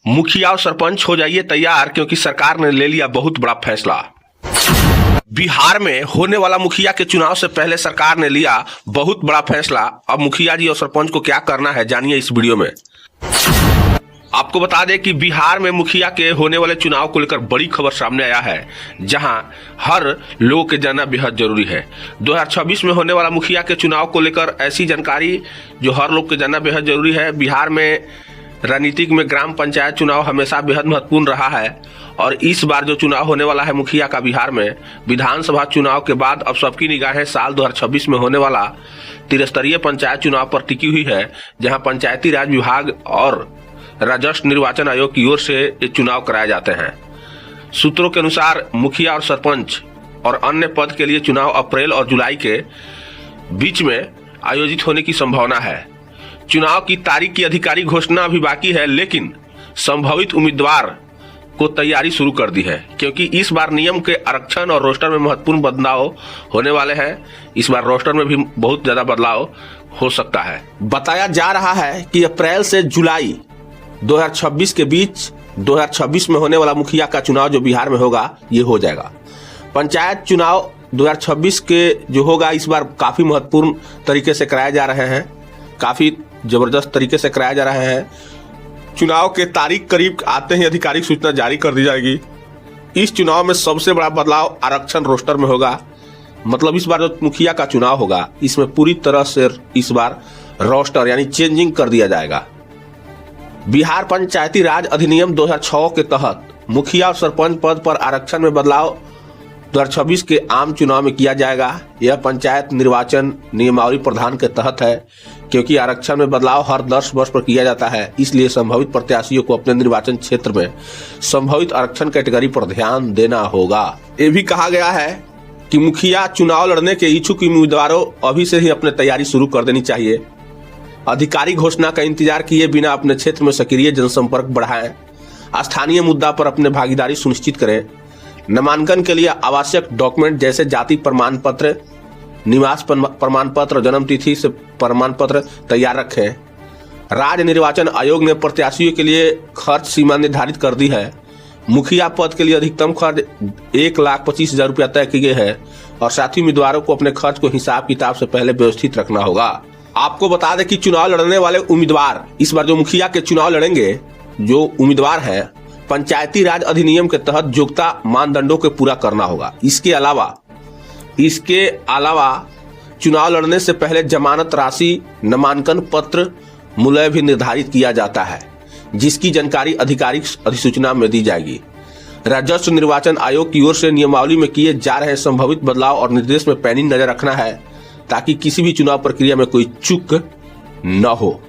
मुखिया और सरपंच हो जाइए तैयार, क्योंकि सरकार ने ले लिया बहुत बड़ा फैसला। बिहार में होने वाला मुखिया के चुनाव से पहले सरकार ने लिया बहुत बड़ा फैसला। अब मुखिया जी और सरपंच को क्या करना है जानिए इस वीडियो में। आपको बता दें कि बिहार में मुखिया के होने वाले चुनाव को लेकर बड़ी खबर सामने आया है, जहां हर लोग के जानना बेहद जरूरी है। 2026 में होने वाला मुखिया के चुनाव को लेकर ऐसी जानकारी जो हर लोग के जानना बेहद जरूरी है। बिहार में राजनीतिक में ग्राम पंचायत चुनाव हमेशा बेहद महत्वपूर्ण रहा है और इस बार जो चुनाव होने वाला है मुखिया का बिहार में, विधानसभा चुनाव के बाद अब सबकी निगाहें साल 2026 में होने वाला त्रिस्तरीय पंचायत चुनाव पर टिकी हुई है, जहां पंचायती राज विभाग और राजस्व निर्वाचन आयोग की ओर से ये चुनाव कराए जाते हैं। सूत्रों के अनुसार मुखिया और सरपंच और अन्य पद के लिए चुनाव अप्रैल और जुलाई के बीच में आयोजित होने की संभावना है। चुनाव की तारीख की आधिकारिक घोषणा अभी बाकी है, लेकिन संभावित उम्मीदवार को तैयारी शुरू कर दी है, क्योंकि इस बार नियम के आरक्षण और रोस्टर में महत्वपूर्ण बदलाव होने वाले हैं। इस बार रोस्टर में भी बहुत ज्यादा बदलाव हो सकता है। बताया जा रहा है कि अप्रैल से जुलाई 2026 के बीच 2026 में होने वाला मुखिया का चुनाव जो बिहार में होगा ये हो जाएगा। पंचायत चुनाव 2026 के जो होगा इस बार काफी महत्वपूर्ण तरीके से कराए जा रहे हैं, काफी जबरदस्त तरीके से कराए जा रहे हैं। चुनाव के तारीख करीब आते ही आधिकारिक सूचना जारी कर दी जाएगी। इस चुनाव में सबसे बड़ा बदलाव आरक्षण रोस्टर में होगा। मतलब इस बार जो मुखिया का चुनाव होगा इसमें पूरी तरह से इस बार रोस्टर यानी चेंजिंग कर दिया जाएगा। बिहार पंचायती राज अधिनियम 2006 के तहत मुखिया और सरपंच पद पर आरक्षण में बदलाव 2026 के आम चुनाव में किया जाएगा। यह पंचायत निर्वाचन नियमावली प्रधान के तहत है, क्योंकि आरक्षण में बदलाव हर 10 वर्ष पर किया जाता है। इसलिए संभावित प्रत्याशियों को अपने निर्वाचन क्षेत्र में संभावित आरक्षण कैटेगरी पर ध्यान देना होगा। ये भी कहा गया है कि मुखिया चुनाव लड़ने के इच्छुक उम्मीदवारों अभी से ही अपनी तैयारी शुरू कर देनी चाहिए। आधिकारिक घोषणा का इंतजार किए बिना अपने क्षेत्र में सक्रिय जनसंपर्क बढ़ाएं। स्थानीय मुद्दा पर अपने भागीदारी सुनिश्चित करें। नामांकन के लिए आवश्यक डॉक्यूमेंट जैसे जाति प्रमाण पत्र, निवास प्रमाण पत्र, जन्म तिथि से प्रमाण पत्र तैयार रखें। राज्य निर्वाचन आयोग ने प्रत्याशियों के लिए खर्च सीमा निर्धारित कर दी है। मुखिया पद के लिए अधिकतम खर्च 1,25,000 रुपया तय की गई है और साथ ही उम्मीदवारों को अपने खर्च को हिसाब किताब से पहले व्यवस्थित रखना होगा। आपको बता दें कि चुनाव लड़ने वाले उम्मीदवार इस बार जो मुखिया के चुनाव लड़ेंगे, जो उम्मीदवार हैं, पंचायती राज अधिनियम के तहत योग्यता मानदंडों को पूरा करना होगा। इसके अलावा चुनाव लड़ने से पहले जमानत राशि, नामांकन पत्र मूल्य भी निर्धारित किया जाता है, जिसकी जानकारी आधिकारिक अधिसूचना में दी जाएगी। राजस्व निर्वाचन आयोग की ओर से नियमावली में किए जा रहे संभावित बदलाव और निर्देश में पैनी नजर रखना है, ताकि किसी भी चुनाव प्रक्रिया में कोई चूक न हो।